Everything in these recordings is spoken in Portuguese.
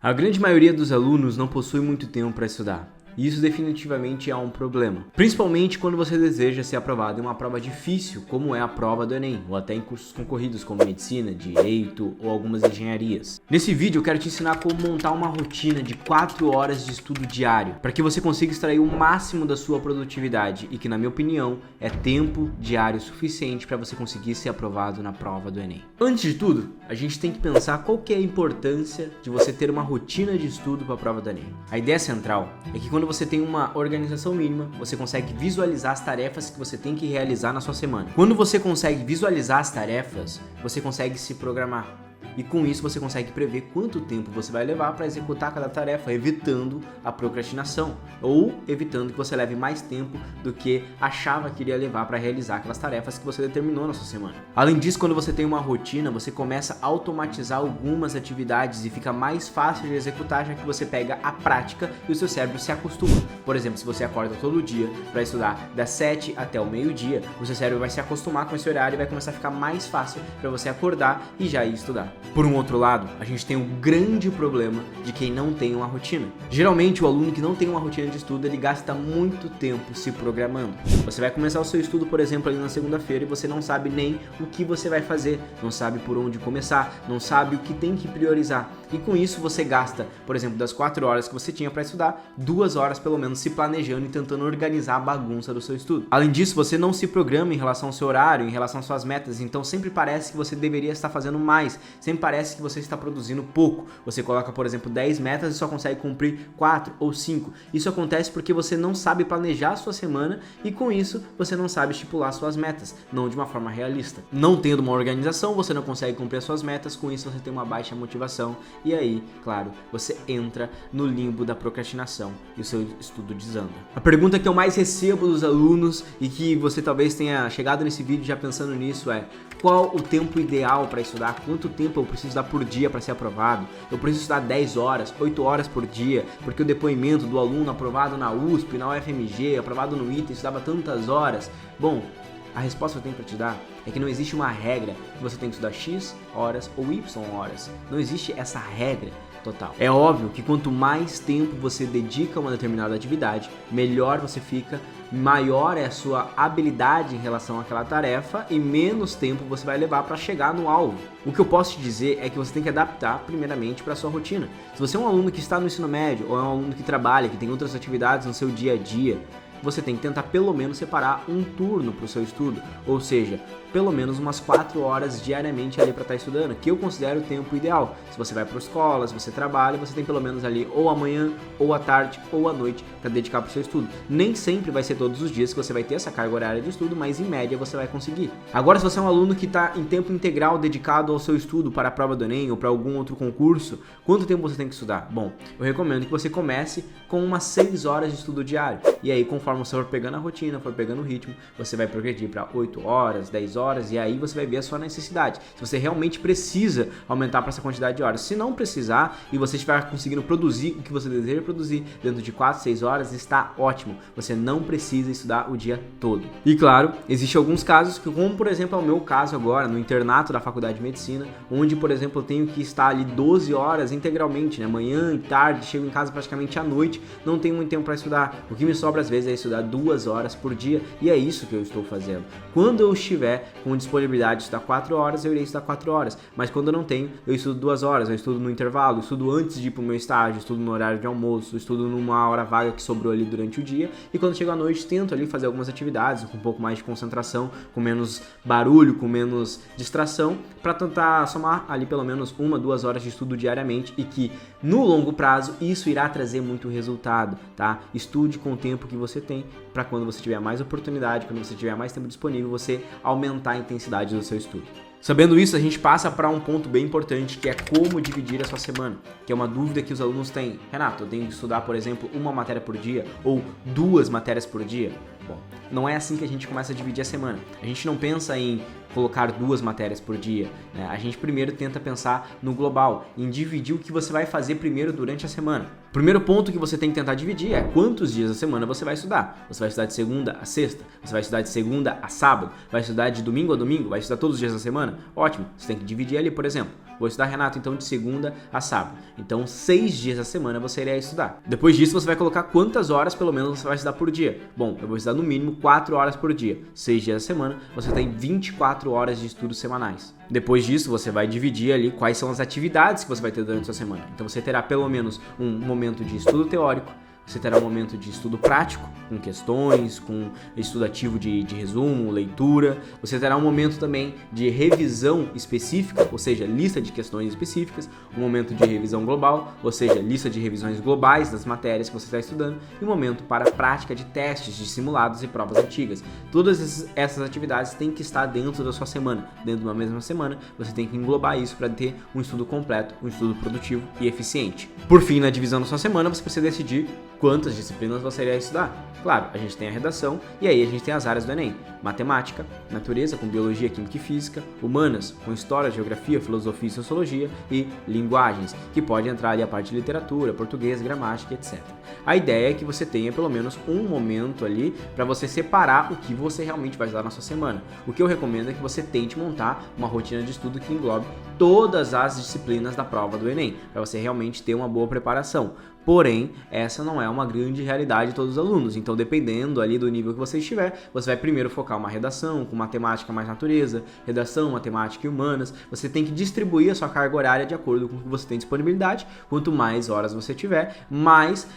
A grande maioria dos alunos não possui muito tempo para estudar. E isso definitivamente é um problema. Principalmente quando você deseja ser aprovado em uma prova difícil, como é a prova do Enem, ou até em cursos concorridos como medicina, direito ou algumas engenharias. Nesse vídeo eu quero te ensinar como montar uma rotina de 4 horas de estudo diário, para que você consiga extrair o máximo da sua produtividade e que, na minha opinião, é tempo diário suficiente para você conseguir ser aprovado na prova do Enem. Antes de tudo, a gente tem que pensar qual que é a importância de você ter uma rotina de estudo para a prova do Enem. A ideia central é que quando você tem uma organização mínima, você consegue visualizar as tarefas que você tem que realizar na sua semana. Quando você consegue visualizar as tarefas, você consegue se programar. E com isso você consegue prever quanto tempo você vai levar para executar cada tarefa, evitando a procrastinação ou evitando que você leve mais tempo do que achava que iria levar para realizar aquelas tarefas que você determinou na sua semana. Além disso, quando você tem uma rotina, você começa a automatizar algumas atividades e fica mais fácil de executar, já que você pega a prática e o seu cérebro se acostuma. Por exemplo, se você acorda todo dia para estudar das 7 até o meio-dia, o seu cérebro vai se acostumar com esse horário e vai começar a ficar mais fácil para você acordar e já ir estudar. Por um outro lado, a gente tem um grande problema de quem não tem uma rotina. Geralmente, o aluno que não tem uma rotina de estudo, ele gasta muito tempo se programando. Você vai começar o seu estudo, por exemplo, ali na segunda-feira e você não sabe nem o que você vai fazer, não sabe por onde começar, não sabe o que tem que priorizar. E com isso você gasta, por exemplo, das 4 horas que você tinha para estudar, 2 horas pelo menos se planejando e tentando organizar a bagunça do seu estudo. Além disso, você não se programa em relação ao seu horário, em relação às suas metas, então sempre parece que você deveria estar fazendo mais, sempre parece que você está produzindo pouco. Você coloca, por exemplo, 10 metas e só consegue cumprir 4 ou 5. Isso acontece porque você não sabe planejar a sua semana e com isso você não sabe estipular suas metas, não de uma forma realista. Não tendo uma organização, você não consegue cumprir as suas metas, com isso você tem uma baixa motivação e aí, claro, você entra no limbo da procrastinação e o seu estudo desanda. A pergunta que eu mais recebo dos alunos e que você talvez tenha chegado nesse vídeo já pensando nisso é: qual o tempo ideal para estudar? Quanto tempo eu preciso estudar por dia para ser aprovado? Eu preciso estudar 10 horas, 8 horas por dia, porque o depoimento do aluno aprovado na USP, na UFMG, aprovado no ITA, estudava tantas horas. Bom, a resposta que eu tenho para te dar é que não existe uma regra que você tem que estudar X horas ou Y horas. Não existe essa regra total. É óbvio que quanto mais tempo você dedica a uma determinada atividade, melhor você fica, maior é a sua habilidade em relação àquela tarefa e menos tempo você vai levar para chegar no alvo. O que eu posso te dizer é que você tem que adaptar primeiramente para a sua rotina. Se você é um aluno que está no ensino médio ou é um aluno que trabalha, que tem outras atividades no seu dia a dia, você tem que tentar pelo menos separar um turno para o seu estudo, ou seja, pelo menos umas 4 horas diariamente ali para estar estudando, que eu considero o tempo ideal. Se você vai para a escola, se você trabalha, você tem pelo menos ali ou amanhã, ou à tarde, ou à noite para dedicar para o seu estudo. Nem sempre vai ser todos os dias que você vai ter essa carga horária de estudo, mas em média você vai conseguir. Agora, se você é um aluno que está em tempo integral dedicado ao seu estudo para a prova do Enem ou para algum outro concurso, quanto tempo você tem que estudar? Bom, eu recomendo que você comece com umas 6 horas de estudo diário. E aí, conforme você for pegando a rotina, for pegando o ritmo, você vai progredir para 8 horas, 10 horas, e aí você vai ver a sua necessidade. Se você realmente precisa aumentar para essa quantidade de horas. Se não precisar e você estiver conseguindo produzir o que você deseja produzir dentro de 4, 6 horas, está ótimo. Você não precisa estudar o dia todo. E claro, existem alguns casos, como por exemplo é o meu caso agora, no internato da Faculdade de Medicina, onde, por exemplo, eu tenho que estar ali 12 horas integralmente, né? Manhã e tarde, chego em casa praticamente à noite, não tenho muito tempo para estudar. O que me sobra às vezes é estudar 2 horas por dia, e é isso que eu estou fazendo. Quando eu estiver com disponibilidade de estudar 4 horas, eu irei estudar 4 horas, mas quando eu não tenho, eu estudo 2 horas, eu estudo no intervalo, eu estudo antes de ir para o meu estágio, estudo no horário de almoço, eu estudo numa hora vaga que sobrou ali durante o dia, e quando chego à noite tento ali fazer algumas atividades com um pouco mais de concentração, com menos barulho, com menos distração, para tentar somar ali pelo menos 1, 2 horas de estudo diariamente, e que no longo prazo isso irá trazer muito resultado, tá? Estude com o tempo que você tem, para quando você tiver mais oportunidade, quando você tiver mais tempo disponível, você aumentar a intensidade do seu estudo. Sabendo isso, a gente passa para um ponto bem importante, que é como dividir a sua semana, que é uma dúvida que os alunos têm. Renato, eu tenho que estudar, por exemplo, uma matéria por dia ou 2 matérias por dia? Bom, não é assim que a gente começa a dividir a semana. A gente não pensa em colocar 2 matérias por dia, né? A gente primeiro tenta pensar no global, em dividir o que você vai fazer primeiro durante a semana. O primeiro ponto que você tem que tentar dividir é quantos dias da semana você vai estudar. Você vai estudar de segunda a sexta? Você vai estudar de segunda a sábado? Vai estudar de domingo a domingo? Vai estudar todos os dias da semana? Ótimo, você tem que dividir ali, por exemplo. Vou estudar, Renato, então de segunda a sábado. Então 6 dias da semana você irá estudar. Depois disso você vai colocar quantas horas pelo menos você vai estudar por dia. Bom, eu vou estudar no mínimo 4 horas por dia. 6 dias da semana você tem 24 horas de estudos semanais. Depois disso você vai dividir ali quais são as atividades que você vai ter durante a sua semana. Então você terá pelo menos um momento de estudo teórico, você terá um momento de estudo prático, com questões, com estudo ativo de resumo, leitura. Você terá um momento também de revisão específica, ou seja, lista de questões específicas. Um momento de revisão global, ou seja, lista de revisões globais das matérias que você está estudando. E um momento para prática de testes, de simulados e provas antigas. Todas essas atividades têm que estar dentro da sua semana. Dentro de uma mesma semana, você tem que englobar isso para ter um estudo completo, um estudo produtivo e eficiente. Por fim, na divisão da sua semana, você precisa decidir quantas disciplinas você irá estudar. Claro, a gente tem a redação e aí a gente tem as áreas do Enem. Matemática, natureza com biologia, química e física, humanas com história, geografia, filosofia e sociologia e linguagens, que pode entrar ali a parte de literatura, português, gramática, etc. A ideia é que você tenha pelo menos um momento ali para você separar o que você realmente vai estudar na sua semana. O que eu recomendo é que você tente montar uma rotina de estudo que englobe todas as disciplinas da prova do Enem, para você realmente ter uma boa preparação. Porém, essa não é uma grande realidade de todos os alunos, então dependendo ali do nível que você estiver, você vai primeiro focar uma redação com matemática mais natureza, redação, matemática e humanas. Você tem que distribuir a sua carga horária de acordo com o que você tem disponibilidade. Quanto mais horas você tiver, mais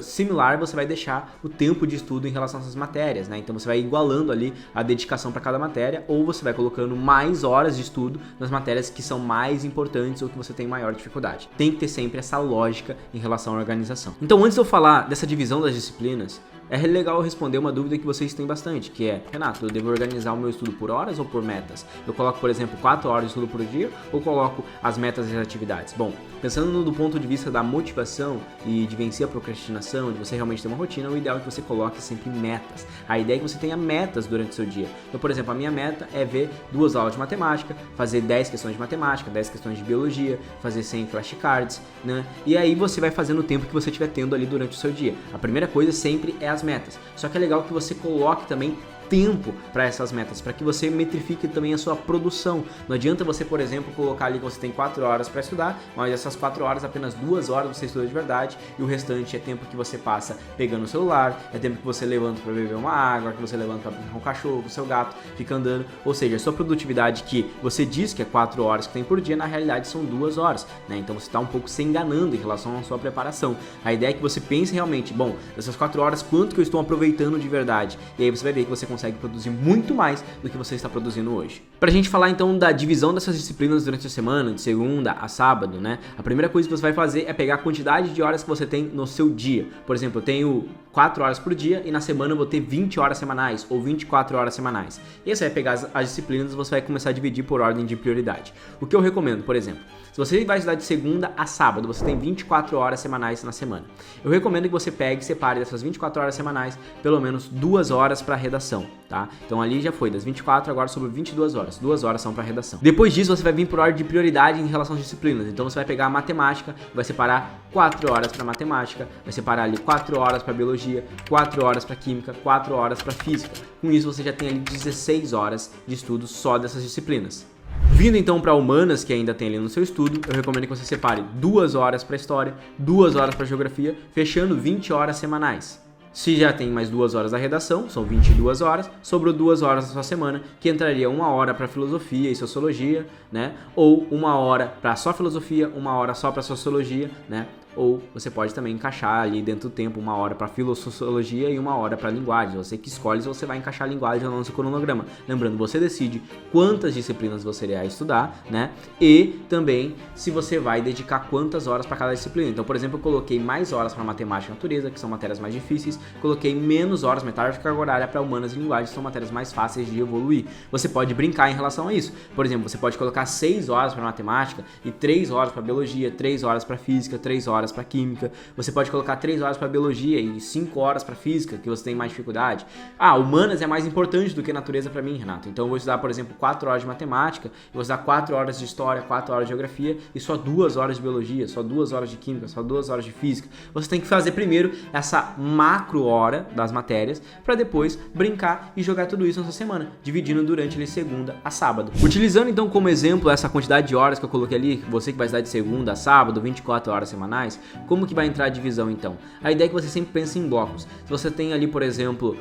similar você vai deixar o tempo de estudo em relação a essas matérias, né? Então você vai igualando ali a dedicação para cada matéria, ou você vai colocando mais horas de estudo nas matérias que são mais importantes ou que você tem maior dificuldade. Tem que ter sempre essa lógica em relação à organização. Então, antes de eu falar dessa divisão das disciplinas, é legal responder uma dúvida que vocês têm bastante, que é: Renato, eu devo organizar o meu estudo por horas ou por metas? Eu coloco, por exemplo, 4 horas de estudo por dia ou coloco as metas e as atividades? Bom, pensando do ponto de vista da motivação e de vencer a procrastinação, de você realmente ter uma rotina, o ideal é que você coloque sempre metas. A ideia é que você tenha metas durante o seu dia. Então, por exemplo, a minha meta é ver 2 aulas de matemática, fazer 10 questões de matemática, 10 questões de biologia, fazer 100 flashcards, né? E aí você vai fazendo o tempo que você estiver tendo ali durante o seu dia. A primeira coisa sempre é as metas. Só que é legal que você coloque também tempo para essas metas, para que você metrifique também a sua produção. Não adianta você, por exemplo, colocar ali que você tem 4 horas para estudar, mas essas 4 horas, apenas 2 horas você estuda de verdade e o restante é tempo que você passa pegando o celular, é tempo que você levanta para beber uma água, que você levanta para brincar com o cachorro, com o seu gato, fica andando. Ou seja, a sua produtividade que você diz que é 4 horas que tem por dia, na realidade são 2 horas, né? Então você está um pouco se enganando em relação à sua preparação. A ideia é que você pense realmente, bom, dessas 4 horas, quanto que eu estou aproveitando de verdade? E aí você vai ver que você consegue produzir muito mais do que você está produzindo hoje. Pra gente falar então da divisão dessas disciplinas durante a semana, de segunda a sábado, né? A primeira coisa que você vai fazer é pegar a quantidade de horas que você tem no seu dia. Por exemplo, eu tenho 4 horas por dia e na semana eu vou ter 20 horas semanais ou 24 horas semanais. E aí você vai pegar as disciplinas e você vai começar a dividir por ordem de prioridade. O que eu recomendo, por exemplo, se você vai estudar de segunda a sábado, você tem 24 horas semanais na semana. Eu recomendo que você pegue e separe dessas 24 horas semanais pelo menos 2 horas para redação, tá? Então ali já foi das 24, agora sobre 22 horas. 2 horas são para redação. Depois disso, você vai vir por ordem de prioridade em relação às disciplinas. Então você vai pegar a matemática, vai separar 4 horas para matemática, vai separar ali 4 horas para biologia, 4 horas para química, 4 horas para física. Com isso você já tem ali 16 horas de estudo só dessas disciplinas. Vindo então para humanas, que ainda tem ali no seu estudo, eu recomendo que você separe 2 horas para história, 2 horas para geografia, fechando 20 horas semanais. Se já tem mais 2 horas da redação, são 22 horas, sobrou 2 horas da sua semana, que entraria 1 hora para filosofia e sociologia, né? Ou 1 hora para só filosofia, 1 hora só para sociologia, né? Ou você pode também encaixar ali dentro do tempo 1 hora para filosociologia e 1 hora para linguagem. Você que escolhe se você vai encaixar a linguagem ou não no seu cronograma. Lembrando, você decide quantas disciplinas você irá estudar, né? E também se você vai dedicar quantas horas para cada disciplina. Então, por exemplo, eu coloquei mais horas para matemática e natureza, que são matérias mais difíceis. Coloquei menos horas, metade de carga horária para humanas e linguagem, que são matérias mais fáceis de evoluir. Você pode brincar em relação a isso. Por exemplo, você pode colocar 6 horas para matemática e 3 horas para biologia, 3 horas para física, 3 horas horas para química, você pode colocar 3 horas para biologia e 5 horas para física, que você tem mais dificuldade. Humanas é mais importante do que natureza para mim, Renato. Então eu vou estudar, por exemplo, 4 horas de matemática, eu vou estudar 4 horas de história, 4 horas de geografia e só 2 horas de biologia, só 2 horas de química, só 2 horas de física. Você tem que fazer primeiro essa macro hora das matérias para depois brincar e jogar tudo isso na sua semana, dividindo durante de segunda a sábado. Utilizando então como exemplo essa quantidade de horas que eu coloquei ali, você que vai estudar de segunda a sábado, 24 horas semanais, como que vai entrar a divisão então? A ideia é que você sempre pense em blocos. Se você tem ali, por exemplo,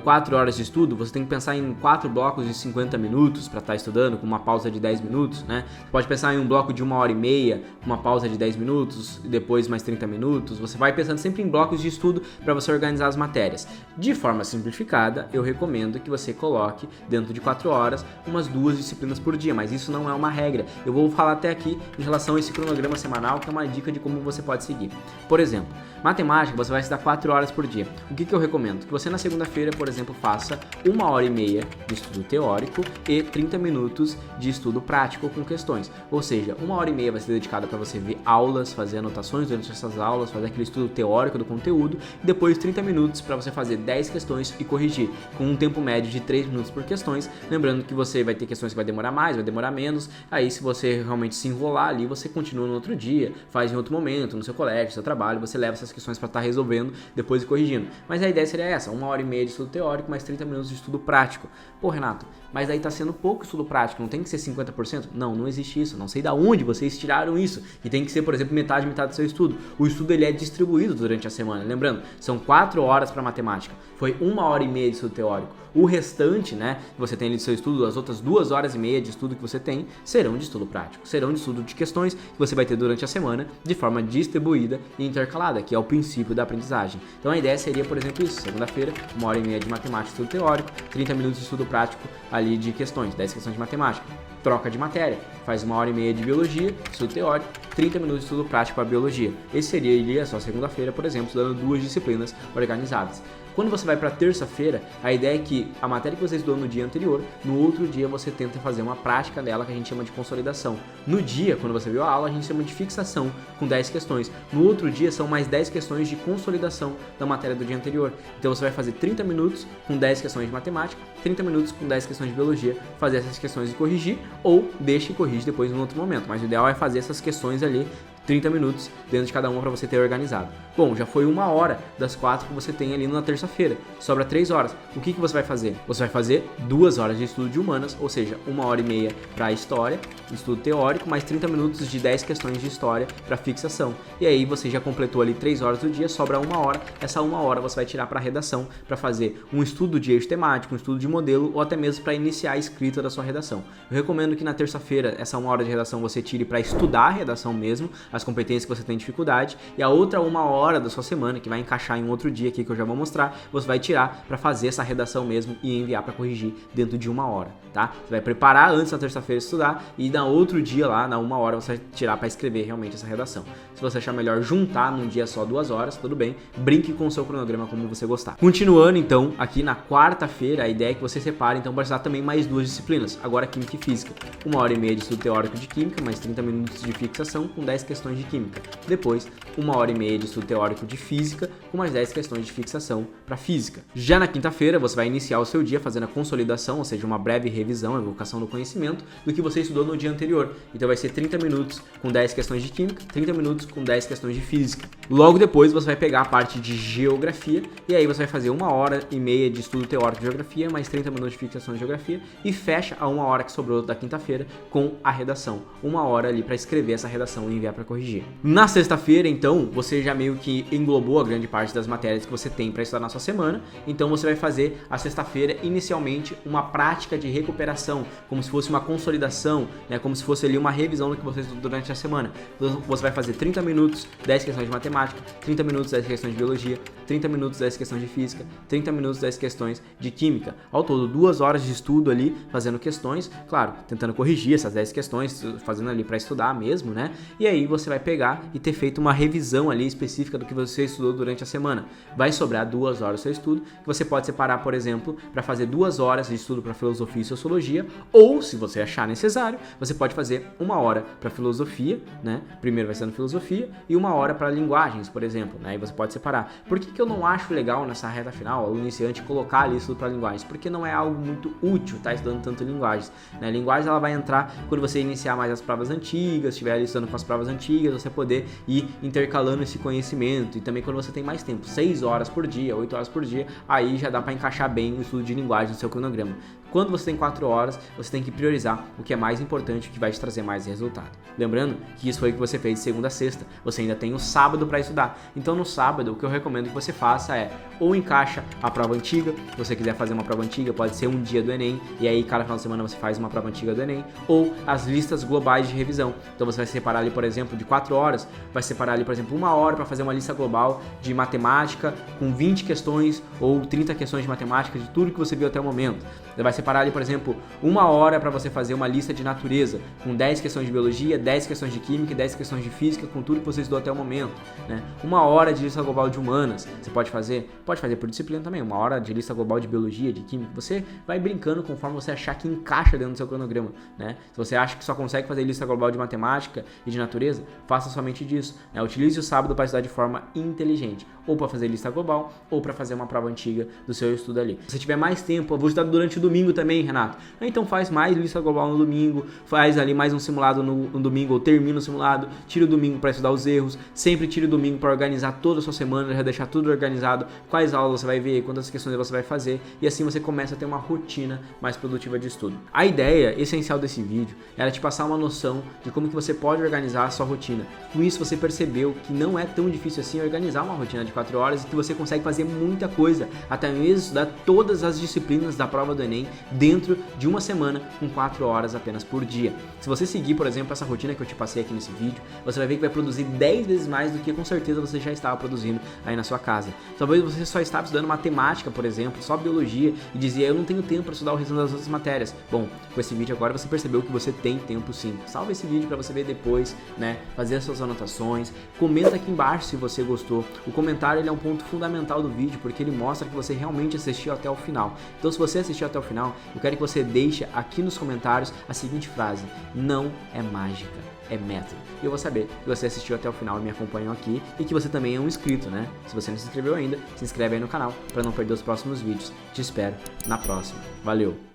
4 horas de estudo, você tem que pensar em 4 blocos de 50 minutos para estar estudando, com uma pausa de 10 minutos, né? Você pode pensar em um bloco de 1h30, uma pausa de 10 minutos e depois mais 30 minutos. Você vai pensando sempre em blocos de estudo para você organizar as matérias. De forma simplificada, eu recomendo que você coloque dentro de 4 horas umas 2 disciplinas por dia, mas isso não é uma regra. Eu vou falar até aqui em relação a esse cronograma semanal, que é uma dica de como você pode seguir. Por exemplo, matemática, você vai estudar 4 horas por dia. O que eu recomendo? Que você na segunda-feira, por exemplo, faça 1h30 de estudo teórico e 30 minutos de estudo prático com questões. Ou seja, 1h30 vai ser dedicada para você ver aulas, fazer anotações durante essas aulas, fazer aquele estudo teórico do conteúdo, e depois 30 minutos para você fazer 10 questões e corrigir, com um tempo médio de 3 minutos por questões. Lembrando que você vai ter questões que vai demorar mais, vai demorar menos. Aí, se você realmente se enrolar ali, você continua no outro dia, faz em outro momento, no seu colégio, no seu trabalho, você leva essas questões para estar resolvendo depois e corrigindo. Mas a ideia seria essa, 1h30 de estudo teórico, mais 30 minutos de estudo prático. Pô, Renato, mas aí tá sendo pouco estudo prático, não tem que ser 50%? Não, não existe isso, não sei da onde vocês tiraram isso, e tem que ser, por exemplo, metade do seu estudo. O estudo ele é distribuído durante a semana, lembrando, são 4 horas para matemática, foi 1h30 de estudo teórico. O restante, né, que você tem ali do seu estudo, as outras 2h30 de estudo que você tem, serão de estudo prático, serão de estudo de questões que você vai ter durante a semana, de forma distribuída e intercalada, que é o princípio da aprendizagem. Então a ideia seria, por exemplo, isso, segunda-feira, 1h30 de matemática e estudo teórico, 30 minutos de estudo prático ali de questões, 10 questões de matemática. Troca de matéria, faz 1h30 de biologia, estudo teórico, 30 minutos de estudo prático para biologia. Esse seria a sua segunda-feira, por exemplo, dando 2 disciplinas organizadas. Quando você vai para terça-feira, a ideia é que a matéria que você estudou no dia anterior, no outro dia você tenta fazer uma prática dela que a gente chama de consolidação. No dia, quando você viu a aula, a gente chama de fixação, com 10 questões. No outro dia são mais 10 questões de consolidação da matéria do dia anterior. Então você vai fazer 30 minutos com 10 questões de matemática, 30 minutos com 10 questões de biologia, fazer essas questões e corrigir, ou deixa e corrige depois em outro momento. Mas o ideal é fazer essas questões ali 30 minutos dentro de cada uma para você ter organizado. Bom, já foi 1 hora das 4 que você tem ali na terça-feira. Sobra 3 horas. O que você vai fazer? Você vai fazer 2 horas de estudo de humanas, ou seja, 1h30 para história, estudo teórico, mais 30 minutos de 10 questões de história para fixação. E aí você já completou ali 3 horas do dia, sobra 1 hora. Essa 1 hora você vai tirar para redação, para fazer um estudo de eixo temático, um estudo de modelo, ou até mesmo para iniciar a escrita da sua redação. Eu recomendo que na terça-feira, essa 1 hora de redação você tire para estudar a redação mesmo, as competências que você tem dificuldade, e a outra 1 hora da sua semana, que vai encaixar em um outro dia aqui que eu já vou mostrar, você vai tirar para fazer essa redação mesmo e enviar para corrigir dentro de 1 hora, tá? Você vai preparar antes da terça-feira estudar e na outro dia lá, na 1 hora, você vai tirar para escrever realmente essa redação. Se você achar melhor juntar num dia só 2 horas, tudo bem, brinque com o seu cronograma como você gostar. Continuando então, aqui na quarta-feira, a ideia é que você separe então para estudar também mais 2 disciplinas, agora química e física. 1h30 de estudo teórico de química, mais 30 minutos de fixação com 10 questões de química. Depois, 1h30 de estudo teórico de física, com mais 10 questões de fixação para física. Já na quinta-feira, você vai iniciar o seu dia fazendo a consolidação, ou seja, uma breve revisão, evocação do conhecimento, do que você estudou no dia anterior. Então vai ser 30 minutos com 10 questões de química, 30 minutos com 10 questões de física. Logo depois, você vai pegar a parte de geografia, e aí você vai fazer 1h30 de estudo teórico de geografia, mais 30 minutos de fixação de geografia, e fecha a 1 hora que sobrou da quinta-feira com a redação. 1 hora ali para escrever essa redação e enviar para corrigir. Na sexta-feira, então, você já meio que englobou a grande parte das matérias que você tem para estudar na sua semana, então você vai fazer a sexta-feira inicialmente uma prática de recuperação, como se fosse uma consolidação, né, como se fosse ali uma revisão do que você estudou durante a semana. Então você vai fazer 30 minutos, 10 questões de matemática, 30 minutos, 10 questões de biologia, 30 minutos, 10 questões de física, 30 minutos, 10 questões de química. Ao todo, 2 horas de estudo ali, fazendo questões, claro, tentando corrigir essas 10 questões, fazendo ali para estudar mesmo, né? E aí você vai pegar e ter feito uma revisão ali específica do que você estudou durante a semana. Vai sobrar 2 horas do seu estudo, que você pode separar, por exemplo, para fazer 2 horas de estudo para filosofia e sociologia, ou, se você achar necessário, você pode fazer 1 hora para filosofia, né? Primeiro vai sendo filosofia, e 1 hora para linguagens, por exemplo, né? E você pode separar. Por que eu não acho legal nessa reta final, o iniciante, colocar ali estudo para linguagens? Porque não é algo muito útil, tá? Estudando tanto linguagens, né? Linguagens, ela vai entrar quando você iniciar mais as provas antigas, estiver ali estudando com as provas antigas, você poder ir intercalando esse conhecimento. E também quando você tem mais tempo, 6 horas por dia, 8 horas por dia, aí já dá para encaixar bem o estudo de linguagem no seu cronograma. Quando você tem 4 horas, você tem que priorizar o que é mais importante, o que vai te trazer mais resultado. Lembrando que isso foi o que você fez de segunda a sexta. Você ainda tem o sábado para estudar. Então no sábado, o que eu recomendo que você faça é, ou encaixa a prova antiga, se você quiser fazer uma prova antiga, pode ser um dia do Enem, e aí cada final de semana você faz uma prova antiga do Enem, ou as listas globais de revisão. Então você vai separar ali, por exemplo, de 4 horas, vai separar ali, por exemplo, 1 hora para fazer uma lista global de matemática, com 20 questões ou 30 questões de matemática, de tudo que você viu até o momento. Você vai separar ali, por exemplo, 1 hora para você fazer uma lista de natureza, com 10 questões de biologia, 10 questões de química e 10 questões de física, com tudo que você estudou até o momento, né? 1 hora de lista global de humanas, você pode fazer por disciplina também, 1 hora de lista global de biologia, de química. Você vai brincando conforme você achar que encaixa dentro do seu cronograma, né? Se você acha que só consegue fazer lista global de matemática e de natureza, faça somente disso, né? Utilize o sábado para estudar de forma inteligente, ou para fazer lista global, ou para fazer uma prova antiga do seu estudo ali. Se você tiver mais tempo, eu vou estudar durante o domingo também, Renato. Então faz mais lista global no domingo, faz ali mais um simulado no domingo, ou termina o simulado, tira o domingo para estudar os erros, sempre tira o domingo para organizar toda a sua semana, já deixar tudo organizado, quais aulas você vai ver, quantas questões você vai fazer, e assim você começa a ter uma rotina mais produtiva de estudo. A ideia essencial desse vídeo era te passar uma noção de como que você pode organizar a sua rotina. Com isso você percebeu que não é tão difícil assim organizar uma rotina de 4 horas e que você consegue fazer muita coisa, até mesmo estudar todas as disciplinas da prova do Enem dentro de uma semana com 4 horas apenas por dia. Se você seguir, por exemplo, essa rotina que eu te passei aqui nesse vídeo, você vai ver que vai produzir 10 vezes mais do que com certeza você já estava produzindo aí na sua casa. Talvez você só estava estudando matemática, por exemplo, só biologia e dizia, eu não tenho tempo para estudar o resto das outras matérias. Bom, com esse vídeo agora você percebeu que você tem tempo sim. Salva esse vídeo para você ver depois, né? Fazer as suas anotações. Comenta aqui embaixo se você gostou. O comentário ele é um ponto fundamental do vídeo porque ele mostra que você realmente assistiu até o final. Então se você assistiu até o final, eu quero que você deixe aqui nos comentários a seguinte frase: não é mágica, é método. E eu vou saber que você assistiu até o final e me acompanhou aqui e que você também é um inscrito, né? Se você não se inscreveu ainda, se inscreve aí no canal para não perder os próximos vídeos. Te espero na próxima. Valeu!